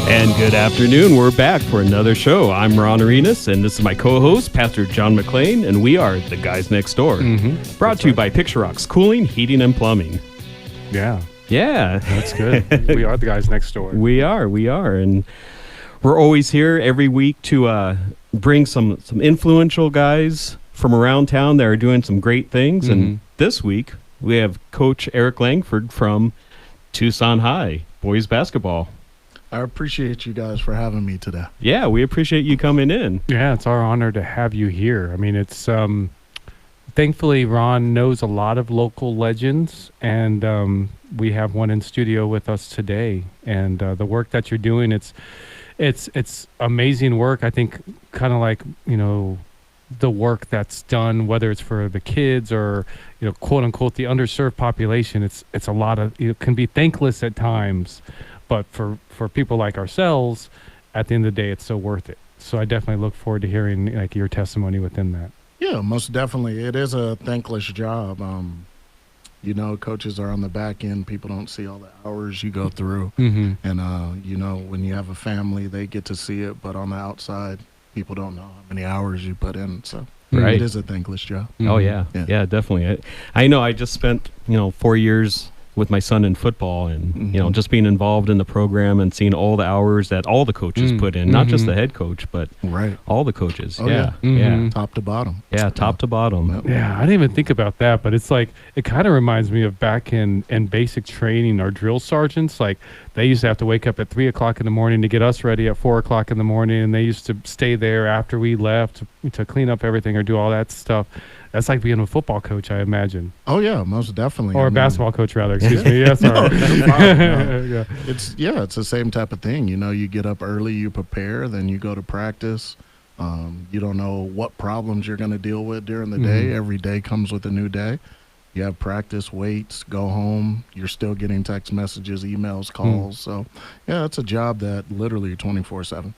And good afternoon. We're back for another show. I'm Ron Arenas, and this is my co-host, Pastor John McLean, and we are the Guys Next Door. Brought to you by Picture Rocks Cooling, Heating, and Plumbing. Yeah, That's good. We are the Guys Next Door. We are, and we're always here every week to bring some influential guys from around town that are doing some great things. And this week we have Coach Eric Langford from Tucson High boys basketball. I appreciate you guys for having me today. Yeah, we appreciate you coming in. Yeah, it's our honor to have you here. I mean, it's thankfully Ron knows a lot of local legends, and we have one in studio with us today. And the work that you're doing, it's amazing work. I think kind of like, the work that's done, whether it's for the kids or, quote unquote, the underserved population. It's a lot of, it can be thankless at times. But for people like ourselves, at the end of the day, it's so worth it. So I definitely look forward to hearing like your testimony within that. Yeah, most definitely. It is a thankless job. Coaches are on the back end. People don't see all the hours you go through. And, when you have a family, they get to see it. But on the outside, people don't know how many hours you put in. So Right. It is a thankless job. Oh, yeah, definitely. I know I just spent, 4 years with my son in football and, just being involved in the program and seeing all the hours that all the coaches put in, not just the head coach, but all the coaches. Oh, yeah. Top to bottom. Yeah, top to bottom. Yeah, I didn't even think about that, but it's like, it kind of reminds me of back in basic training, our drill sergeants, like they used to have to wake up at 3 o'clock in the morning to get us ready at 4 o'clock in the morning. And they used to stay there after we left to clean up everything or do all that stuff. That's like being a football coach, I imagine. Oh, yeah, most definitely. Or a basketball coach, rather. Excuse me. Yeah, sorry. No. It's the same type of thing. You get up early, you prepare, then you go to practice. You don't know what problems you're going to deal with during the day. Every day comes with a new day. You have practice, weights, go home. You're still getting text messages, emails, calls. So, it's a job that literally 24/7.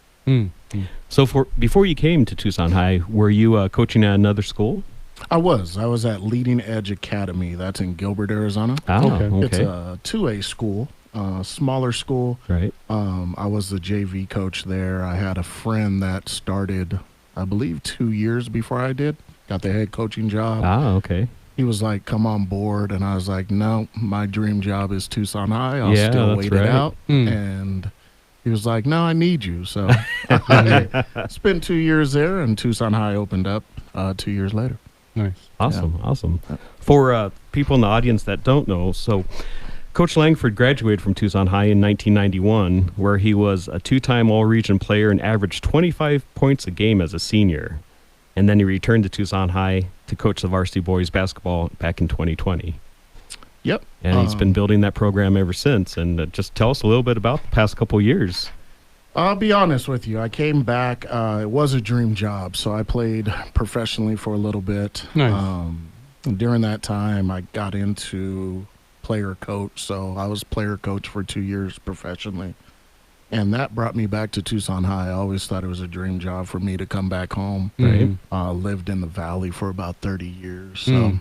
So before you came to Tucson High, were you coaching at another school? I was at Leading Edge Academy. That's in Gilbert, Arizona. Oh, okay. It's a 2A school, smaller school. Right. I was the JV coach there. I had a friend that started, I believe, 2 years before I did. Got the head coaching job. Okay. He was like, come on board. And I was like, no, my dream job is Tucson High. I'll still wait it out. And he was like, no, I need you. So I spent 2 years there, and Tucson High opened up 2 years later. Nice. Awesome. For people in the audience that don't know, so Coach Langford graduated from Tucson High in 1991, where he was a two-time All-Region player and averaged 25 points a game as a senior. And then he returned to Tucson High to coach the varsity boys basketball back in 2020. Yep. And he's been building that program ever since. And just tell us a little bit about the past couple years. I'll be honest with you. I came back. It was a dream job, so I played professionally for a little bit. Nice. During that time, I got into player coach, so I was player coach for 2 years professionally. And that brought me back to Tucson High. I always thought it was a dream job for me to come back home. Right. Lived in the Valley for about 30 years, so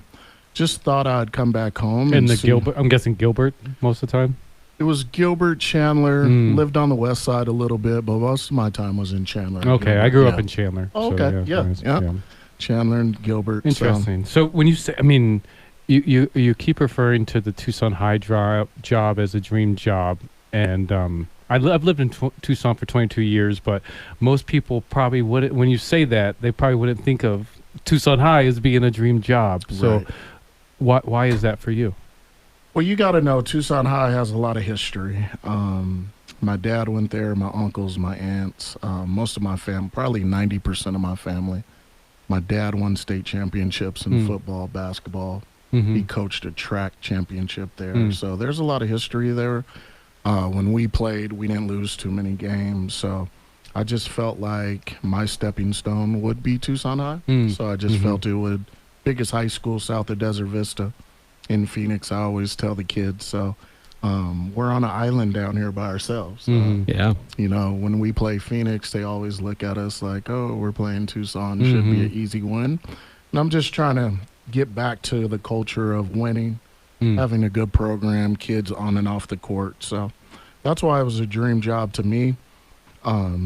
just thought I'd come back home. And Gilbert, I'm guessing Gilbert most of the time? It was Gilbert, Chandler, lived on the west side a little bit, but most of my time was in Chandler. Okay, Gilbert. I grew up in Chandler. Oh, okay, yeah. Chandler and Gilbert. Interesting. So when you say, I mean, you keep referring to the Tucson High job as a dream job, and I've lived in Tucson for 22 years, but most people probably wouldn't, when you say that, they probably wouldn't think of Tucson High as being a dream job. So why is that for you? Well, you got to know Tucson High has a lot of history. My dad went there, my uncles, my aunts, most of my family, probably 90% of my family. My dad won state championships in football, basketball. He coached a track championship there. So there's a lot of history there. When we played, we didn't lose too many games. So I just felt like my stepping stone would be Tucson High. So I just felt it would, biggest high school south of Desert Vista. In Phoenix, I always tell the kids. So we're on an island down here by ourselves. When we play Phoenix, they always look at us like, oh, we're playing Tucson. Should be an easy win. And I'm just trying to get back to the culture of winning, having a good program, kids on and off the court. So that's why it was a dream job to me.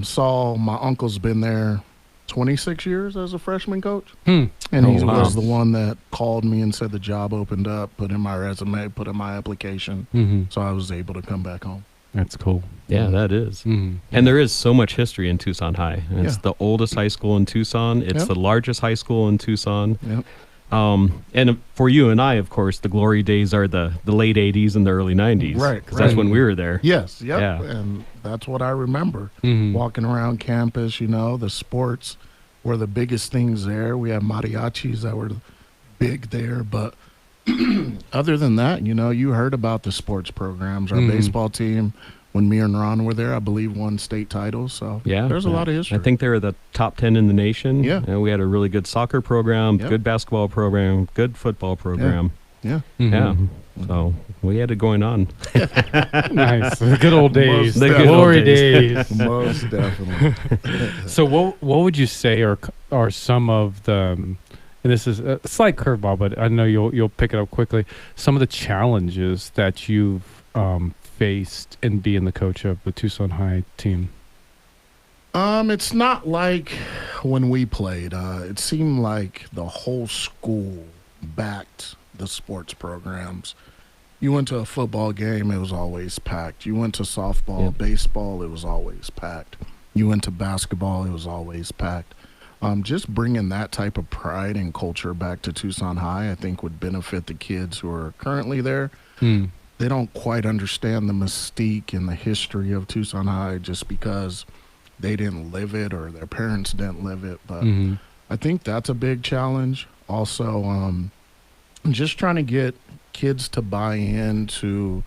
Saul, my uncle's been there 26 years as a freshman coach. Hmm. And Oh, he wow. was the one that called me and said the job opened up, put in my resume, put in my application. Mm-hmm. So I was able to come back home. That's cool. Yeah, that is. Mm-hmm. And there is so much history in Tucson High. It's Yeah. the oldest high school in Tucson. It's Yep. the largest high school in Tucson. Yep. And for you and I, of course, the glory days are the late 80s and the early 90s. Right, 'Cause that's right. when we were there. Yes. Yep. Yeah. And that's what I remember. Mm-hmm. Walking around campus, the sports were the biggest things there. We had mariachis that were big there. But other than that, you heard about the sports programs. Our Mhm. baseball team, when me and Ron were there, I believe won state titles. So Yeah. there's a yeah. lot of history. I think they were the top 10 in the nation. Yeah. And we had a really good soccer program, Yep. good basketball program, good football program. Yeah. Mm-hmm. Yeah. So we had it going on. Nice. The good old days. Most The definitely. glory days. Most definitely. So what would you say are some of the and this is a slight curveball, but I know you'll pick it up quickly. Some of the challenges that you've faced in being the coach of the Tucson High team. It's not like when we played. It seemed like the whole school backed the sports programs. You went to a football game, it was always packed. You went to softball, Yeah. baseball, it was always packed. You went to basketball, it was always packed. Just bringing that type of pride and culture back to Tucson High, I think would benefit the kids who are currently there. Mm. They don't quite understand the mystique and the history of Tucson High just because they didn't live it or their parents didn't live it. But Mm-hmm. I think that's a big challenge. Also, just trying to get kids to buy into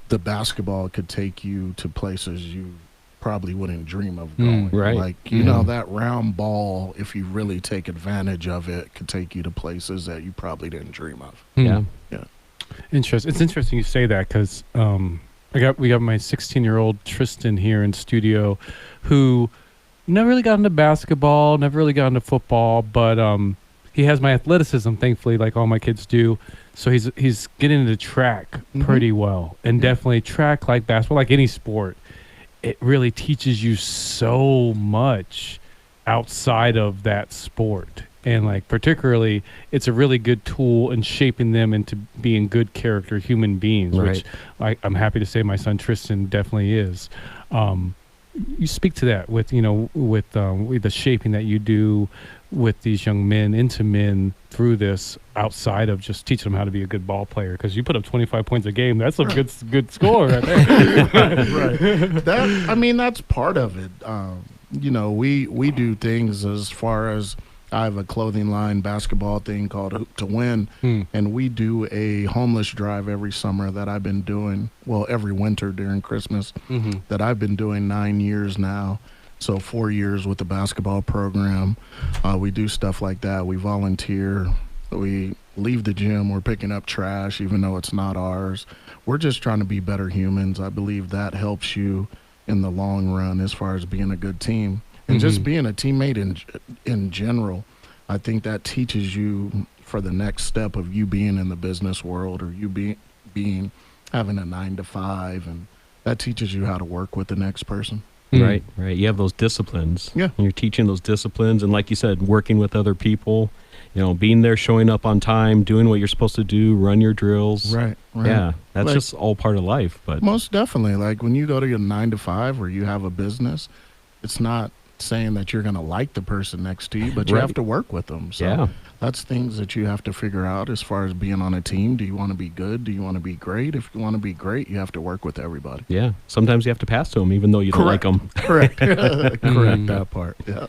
the basketball could take you to places you probably wouldn't dream of going. right. Like, that round ball, if you really take advantage of it, could take you to places that you probably didn't dream of. Yeah. Interesting. It's interesting you say that because we got my 16-year-old Tristan here in studio, who never really got into basketball, never really got into football, but he has my athleticism, thankfully, like all my kids do. So he's getting into track Mhm. pretty well, and Yeah. definitely track, like basketball, like any sport. It really teaches you so much outside of that sport. And like particularly, it's a really good tool in shaping them into being good character human beings, which I'm happy to say my son Tristan definitely is. You speak to that with the shaping that you do with these young men into men through this, outside of just teaching them how to be a good ball player. Because you put up 25 points a game, that's a good score right there. Right. That's part of it. We do things as far as I have a clothing line basketball thing called Hoop to Win, and we do a homeless drive every summer that I've been doing, every winter during Christmas, Mm-hmm. that I've been doing 9 years now. So 4 years with the basketball program. We do stuff like that. We volunteer. We leave the gym. We're picking up trash, even though it's not ours. We're just trying to be better humans. I believe that helps you in the long run as far as being a good team. And just being a teammate in general, I think that teaches you for the next step of you being in the business world, or you being having a 9 to 5, and that teaches you how to work with the next person. Right. You have those disciplines. Yeah. And you're teaching those disciplines. And like you said, working with other people, being there, showing up on time, doing what you're supposed to do, run your drills. Right. Yeah. That's Like- just all part of life. But Most definitely. Like when you go to your 9 to 5 or you have a business, it's not saying that you're going to like the person next to you, but you Right. have to work with them. So yeah. that's things that you have to figure out as far as being on a team. Do you want to be good? Do you want to be great? If you want to be great, you have to work with everybody. Yeah. Sometimes you have to pass to them, even though you don't like them. Correct. Correct that part. Yeah.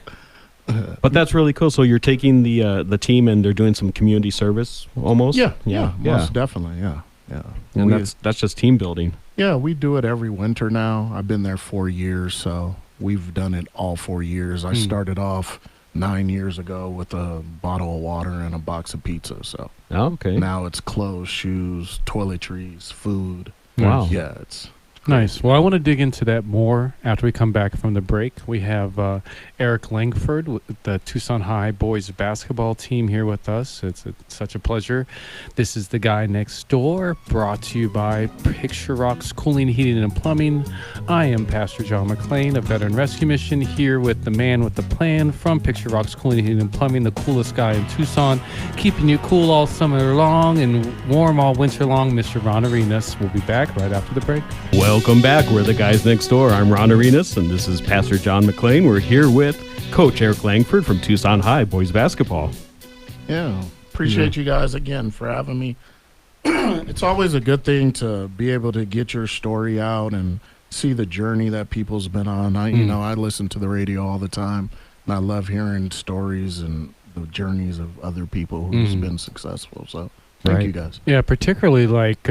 But that's really cool. So you're taking the team and they're doing some community service almost? Yeah. Yeah. Most definitely. Yeah. Yeah. And We- that's just team building. Yeah, we do it every winter now. I've been there 4 years, so we've done it all 4 years. I started off 9 years ago with a bottle of water and a box of pizza. So Oh, okay. now it's clothes, shoes, toiletries, food. Wow. Yeah, it's Nice. Well, I want to dig into that more after we come back from the break. We have Eric Langford with the Tucson High boys basketball team here with us. It's such a pleasure. This is The Guy Next Door, brought to you by Picture Rocks Cooling, Heating, and Plumbing. I am Pastor John McLean of Veteran Rescue Mission, here with the man with the plan from Picture Rocks Cooling, Heating, and Plumbing, the coolest guy in Tucson, keeping you cool all summer long and warm all winter long, Mr. Ron Arenas. We'll be back right after the break. Welcome back. We're the guys next door. I'm Ron Arenas, and this is Pastor John McLean. We're here with Coach Eric Langford from Tucson High boys basketball. Yeah, appreciate you guys again for having me. It's always a good thing to be able to get your story out and see the journey that people's been on. I listen to the radio all the time, and I love hearing stories and the journeys of other people who's been successful. So thank you guys. Yeah, particularly like,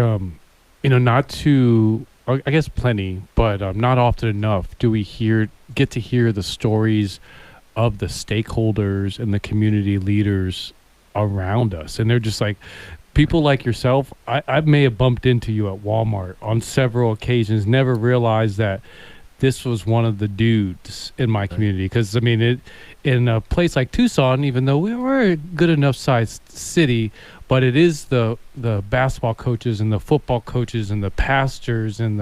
not to, I guess plenty, but not often enough do we get to hear the stories of the stakeholders and the community leaders around us. And they're just like, people like yourself. I may have bumped into you at Walmart on several occasions, never realized that this was one of the dudes in my community. Because, in a place like Tucson, even though we're a good enough sized city, but it is the basketball coaches and the football coaches and the pastors and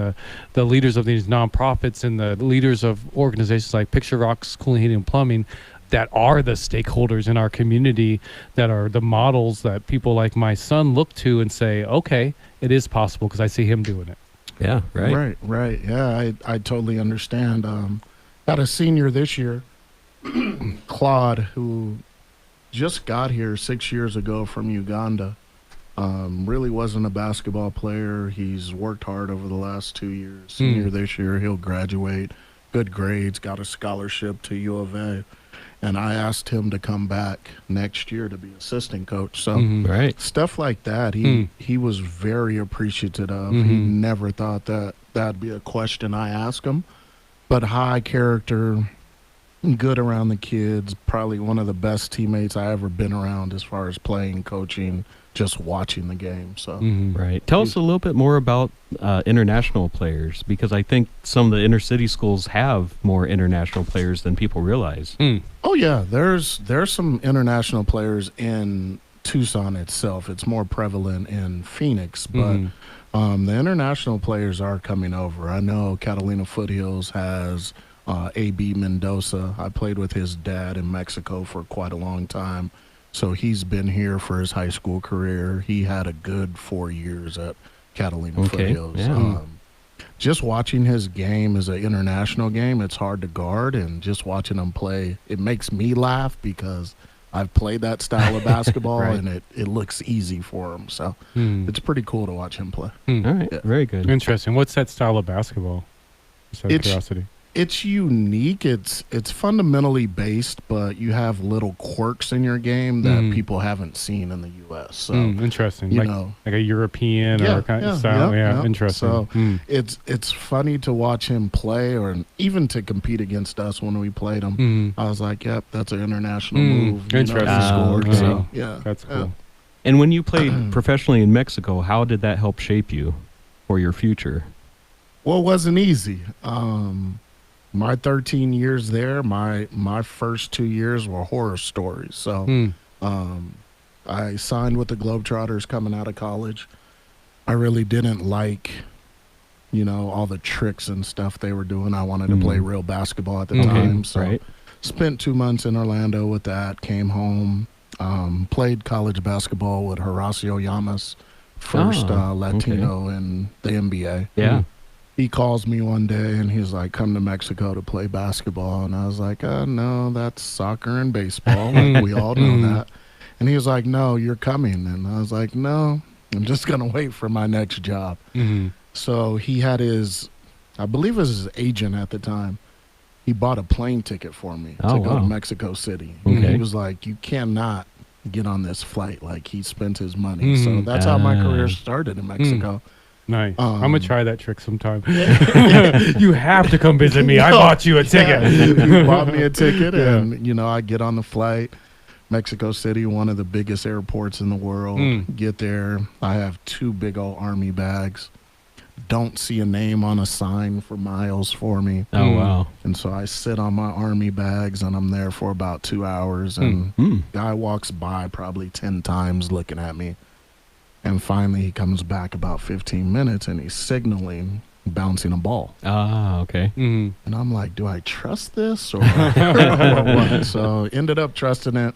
the leaders of these nonprofits and the leaders of organizations like Picture Rocks Cooling, Heating, and Plumbing that are the stakeholders in our community, that are the models that people like my son look to and say, okay, it is possible because I see him doing it. Yeah, right. Right. Yeah, I totally understand. Got a senior this year, Claude, who just got here 6 years ago from Uganda. Really wasn't a basketball player. He's worked hard over the last 2 years. Senior this year, he'll graduate. Good grades, got a scholarship to U of A. And I asked him to come back next year to be assistant coach. So stuff like that, he was very appreciative of. He never thought that that'd be a question I asked him. But high character, good around the kids, probably one of the best teammates I ever been around as far as playing, coaching, just watching the game. So Right. Tell us a little bit more about international players, because I think some of the inner city schools have more international players than people realize. Oh yeah, there's some international players in Tucson itself. It's more prevalent in Phoenix, but the international players are coming over. I know Catalina Foothills has A.B. Mendoza. I played with his dad in Mexico for quite a long time. So he's been here for his high school career. He had a good 4 years at Catalina Foothills. Yeah. Just watching his game as an international game, it's hard to guard. And just watching him play, it makes me laugh because I've played that style of basketball and it looks easy for him. So it's pretty cool to watch him play. All right. Yeah. Very good. Interesting. What's that style of basketball? Just out of curiosity. It's unique. It's fundamentally based, but you have little quirks in your game that people haven't seen in the U.S. So interesting, like a European or kind of style. Interesting. So it's funny to watch him play, or even to compete against us when we played him. I was like, "Yep, that's an international move." Interesting. He scored. So, that's cool. And when you played professionally in Mexico, how did that help shape you for your future? Well, it wasn't easy. My 13 years there, my first 2 years were horror stories. So I signed with the Globetrotters coming out of college. I really didn't like, all the tricks and stuff they were doing. I wanted to play real basketball at the time. So spent 2 months in Orlando with that, came home, played college basketball with Horacio Llamas, first Latino in the NBA. Yeah. He calls me one day and he's like, come to Mexico to play basketball. And I was like, no, that's soccer and baseball. Like, we all know that. And he was like, no, you're coming. And I was like, no, I'm just going to wait for my next job. So he had I believe it was his agent at the time. He bought a plane ticket for me to go to Mexico City. He was like, you cannot get on this flight. Like, he spent his money. So that's how my career started in Mexico. Nice. I'm going to try that trick sometime. You have to come visit me. I bought you a ticket. You bought me a ticket, and, I get on the flight. Mexico City, one of the biggest airports in the world. Get there. I have 2 big old Army bags. don't see a name on a sign for miles for me. Oh, wow. And so I sit on my Army bags, and I'm there for about 2 hours. And guy walks by probably 10 times looking at me. And finally, he comes back about 15 minutes, and he's signaling, bouncing a ball. Ah, okay. Mm. And I'm like, do I trust this or what? So ended up trusting it.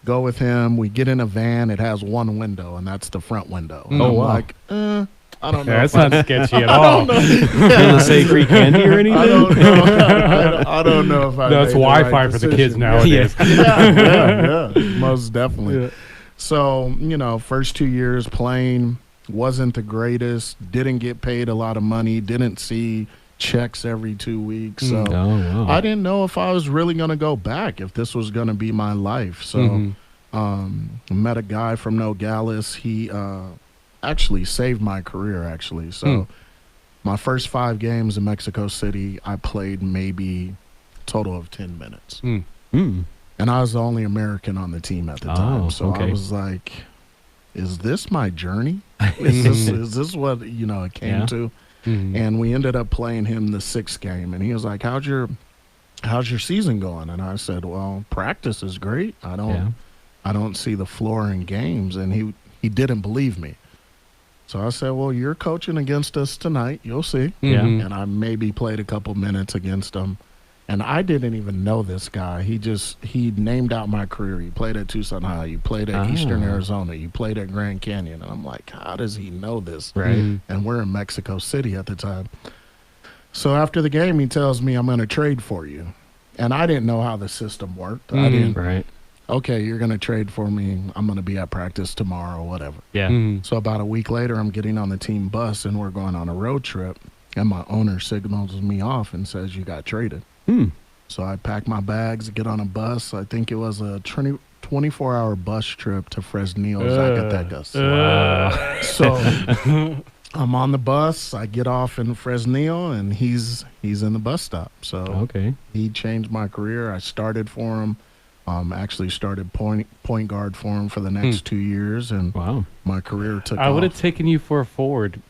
Go with him. We get in a van. It has one window, and that's the front window. And Oh, I'm wow. like, I don't know. Yeah, if that's not sketchy at all. Does it say free candy or anything? I don't know. I don't know if I. That's made the Wi-Fi right for the decision. kids nowadays. Yeah, most definitely. Yeah. So, first 2 years playing wasn't the greatest. Didn't get paid a lot of money. Didn't see checks every 2 weeks. So Oh, wow. I didn't know if I was really going to go back, if this was going to be my life. So met a guy from Nogales. He actually saved my career, actually. So my first 5 games in Mexico City, I played maybe a total of 10 minutes. And I was the only American on the team at the time. Oh, So okay. I was like, is this my journey? Is this what, it came to? And we ended up playing him the 6th game. And he was like, how's your season going? And I said, well, practice is great. I don't see the floor in games. And he didn't believe me. So I said, well, you're coaching against us tonight. You'll see. Yeah. And I maybe played a couple minutes against him. And I didn't even know this guy. He named out my career. He played at Tucson High. He played at Eastern Arizona. He played at Grand Canyon. And I'm like, how does he know this? Right. And we're in Mexico City at the time. So after the game, he tells me, I'm going to trade for you. And I didn't know how the system worked. I didn't. Right. Okay, you're going to trade for me. I'm going to be at practice tomorrow, whatever. Yeah. So about a week later, I'm getting on the team bus, and we're going on a road trip. And my owner signals me off and says, you got traded. So I pack my bags, get on a bus. I think it was a 24-hour bus trip to Fresnillo, Zacatecas. Wow. So I'm on the bus. I get off in Fresnillo, and he's in the bus stop. So Okay. he changed my career. I started for him. Actually started point guard for him for the next 2 years, and Wow. my career took I would have off. taken you for a forward.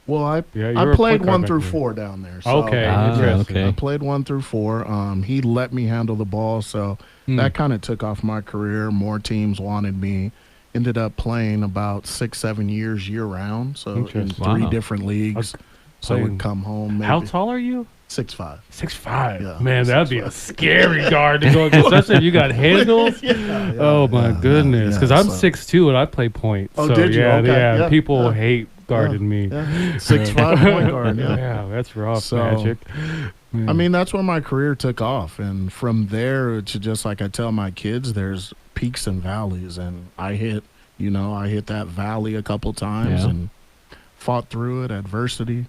Well, I Yeah, you were a played point guard 1 back through then. 4 down there. So Okay, interesting. I played 1 through 4. He let me handle the ball, so that kind of took off my career. More teams wanted me. Ended up playing about 6-7 years year round, so in Interesting. 3 Wow. different leagues. So playing- we'd come home. Maybe How tall are you? 6'5". 6'5". Yeah, Man, that'd be a 6'5". scary guard to go against, especially if you got handles. Oh my goodness! Because I'm 6'2" and I play point. Oh, so, did you? Yeah, Okay, yeah. yeah, People yeah. hate guarding me. 6'5" point guard. Yeah. Yeah, that's rough, So, Magic. I mean, that's where my career took off. And from there to just like I tell my kids, there's peaks and valleys. And I hit that valley a couple times and fought through it, adversity.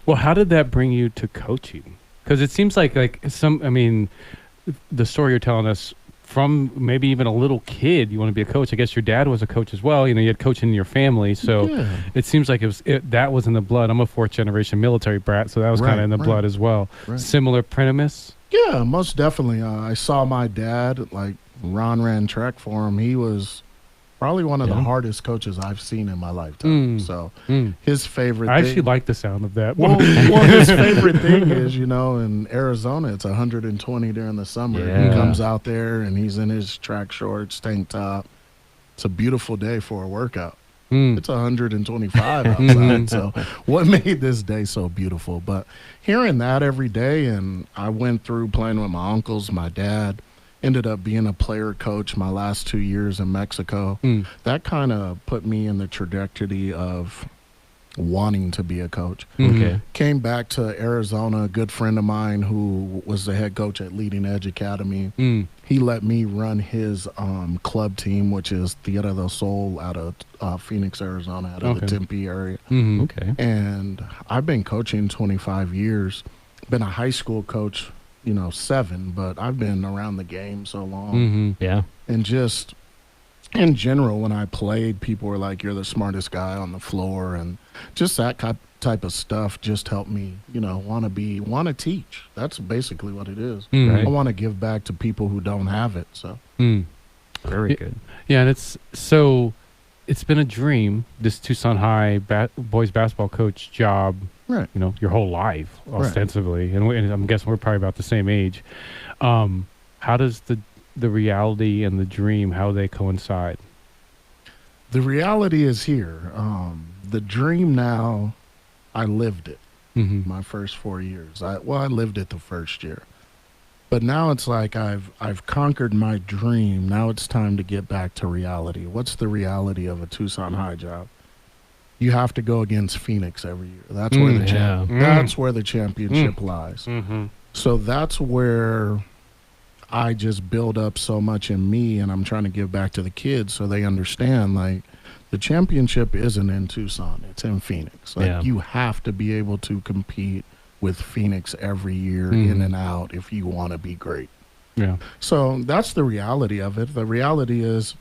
Well, how did that bring you to coaching? Because it seems like the story you're telling us from maybe even a little kid, you want to be a coach. I guess your dad was a coach as well. You had coaching in your family. So it seems like that was in the blood. I'm a 4th generation military brat, so that was kind of in the blood as well. Right. Similar premise? Yeah, most definitely. I saw my dad, like Ron ran track for him. He was probably one of the hardest coaches I've seen in my lifetime. So his favorite I thing. actually like the sound of that. Well, his favorite thing is, in Arizona, it's 120 during the summer. Yeah. He comes out there and he's in his track shorts, tank top. It's a beautiful day for a workout. It's 125 outside. So what made this day so beautiful? But hearing that every day, and I went through playing with my uncles, my dad, ended up being a player coach my last 2 years in Mexico. That kind of put me in the trajectory of wanting to be a coach. Okay. Came back to Arizona. A good friend of mine who was the head coach at Leading Edge Academy. He let me run his club team, which is Tierra del Sol out of Phoenix, Arizona, out of the Tempe area. Okay. And I've been coaching 25 years. Been a high school coach 7, but I've been around the game so long. Yeah. And just in general, when I played, people were like, you're the smartest guy on the floor. And just that type of stuff just helped me, want to teach. That's basically what it is. Right. I want to give back to people who don't have it. So Very good. Yeah, and it's been a dream, this Tucson High boys basketball coach job Right. you know, your whole life ostensibly, and I'm guessing we're probably about the same age. How does the reality and the dream, how they coincide? The reality is here. The dream now, I lived it. Mm-hmm. My first 4 years. I lived it the first year. But now it's like I've conquered my dream. Now it's time to get back to reality. What's the reality of a Tucson High job? You have to go against Phoenix every year. That's where that's where the championship lies. Mm-hmm. So that's where I just build up so much in me, and I'm trying to give back to the kids so they understand, like, the championship isn't in Tucson, it's in Phoenix. Like, you have to be able to compete with Phoenix every year, in and out, if you want to be great. Yeah. So that's the reality of it. The reality is,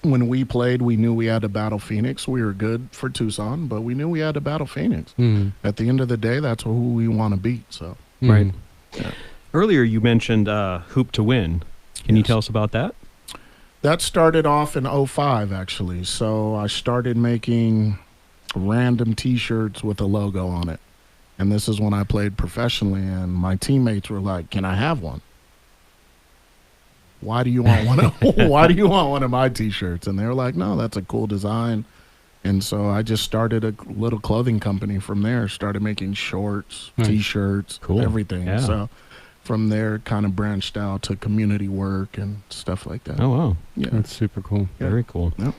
when we played, we knew we had to battle Phoenix. We were good for Tucson, but we knew we had to battle Phoenix. At the end of the day, that's who we want to beat. So Right. Yeah. Earlier, you mentioned Hoop to Win. Can you tell us about that? That started off in 05, actually. So I started making random T-shirts with a logo on it. And this is when I played professionally, and my teammates were like, "Can I have one? Why do you want one of, why do you want one of my T-shirts?" And they were like, "No, that's a cool design." And so I just started a little clothing company from there, started making shorts, T-shirts, everything. Yeah. So from there, kind of branched out to community work and stuff like that. Oh, wow. Yeah. That's super cool. Very cool. Yep.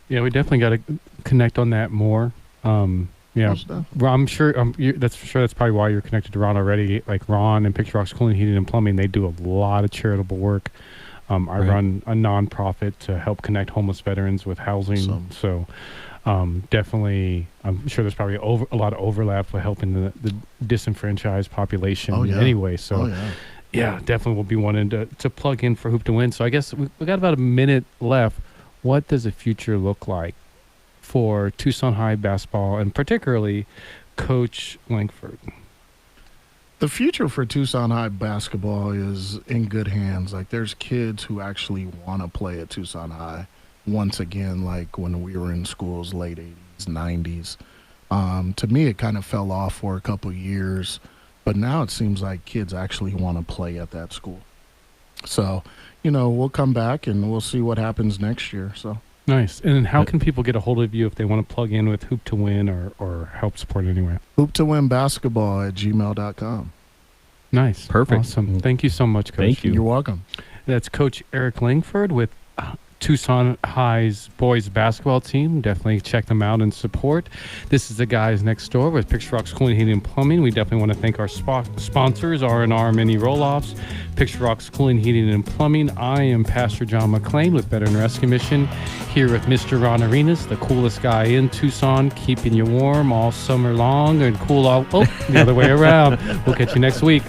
Yeah, we definitely got to connect on that more. Yeah, well, I'm sure. That's probably why you're connected to Ron already. Like Ron and Picture Rocks Cooling, Heating, and Plumbing, they do a lot of charitable work. I run a nonprofit to help connect homeless veterans with housing. Awesome. So, definitely, I'm sure there's probably a lot of overlap with helping the disenfranchised population. Anyway, so yeah, definitely we'll be wanting to plug in for Hoop to Win. So I guess we got about a minute left. What does the future look like for Tucson High basketball, and particularly Coach Langford? The future for Tucson High basketball is in good hands. Like, there's kids who actually want to play at Tucson High once again, like when we were in schools, late 80s, 90s. To me, it kind of fell off for a couple years, but now it seems like kids actually want to play at that school. So, we'll come back and we'll see what happens next year. So. Nice. And how can people get a hold of you if they want to plug in with Hoop to Win or help support anywhere? hooptowinbasketball@gmail.com. Nice. Perfect. Awesome. Thank you so much, Coach. Thank you. You're welcome. That's Coach Eric Langford with Tucson High's boys basketball team. Definitely check them out and support. This is the guys next door with Picture Rocks Cooling, Heating, and Plumbing. We definitely want to thank our sponsors, R&R Mini Roll-Offs, Picture Rocks Cooling, Heating, and Plumbing. I am Pastor John McClain with Veteran Rescue Mission, here with Mr. Ron Arenas, the coolest guy in Tucson, keeping you warm all summer long and cool all the other way around. We'll catch you next week.